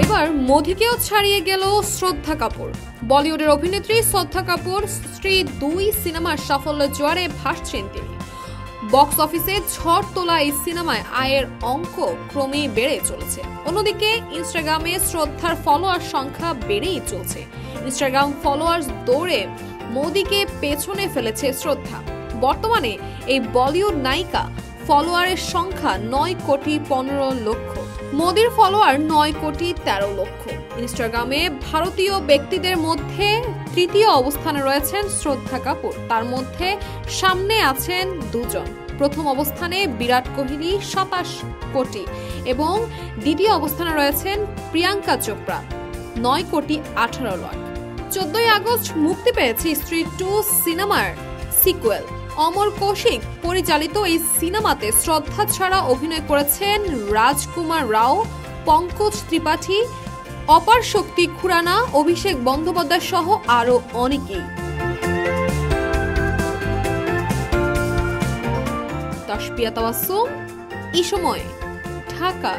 এবার মোদিকেও ছাড়িয়ে গেল শ্রদ্ধা কাপুর। বলিউডের অভিনেত্রী শ্রদ্ধা কাপুর স্ত্রী 2 সিনেমার সাফল্যের জোয়ারে ভাসছেন তিনি। বক্স অফিসে ঝড় তোলা এই সিনেমায় আয়ের অঙ্ক ক্রমেই বেড়ে চলেছে। অন্যদিকে ইনস্টাগ্রামে শ্রদ্ধার ফলোয়ার সংখ্যা বেড়েই চলছে। ইনস্টাগ্রাম ফলোয়ার্স দৌড়ে মোদিকে পেছনে ফেলেছে শ্রদ্ধা। বর্তমানে এই বলিউড নায়িকা ফলোয়ারের সংখ্যা 9,15,00,000। মোদির ফলোয়ার 9,13,00,000। ইনস্টাগ্রামে ভারতীয় ব্যক্তিদের মধ্যে তৃতীয় অবস্থানে রয়েছেন শ্রদ্ধা কাপুর। তার মধ্যে সামনে আছেন 2 জন। প্রথম অবস্থানে বিরাট কোহলি 27 কোটি এবং দ্বিতীয় অবস্থানে রয়েছেন প্রিয়াঙ্কা চোপড়া 9,18,00,000। 14 আগস্ট মুক্তি পেয়েছে স্ত্রী 2 সিনেমার সিকুয়েল। অমর কৌশিক পরিচালিত এই সিনেমাতে শ্রদ্ধা ছাড়া অভিনয় করেছেন রাজকুমার রাও, পঙ্কজ ত্রিপাঠী, অপার শক্তি খুরানা, অভিষেক বন্দ্যোপাধ্যায় সহ আরো অনেকেই। তাসপিয়া তাওয়াসসুম, এই সময়, ঢাকা।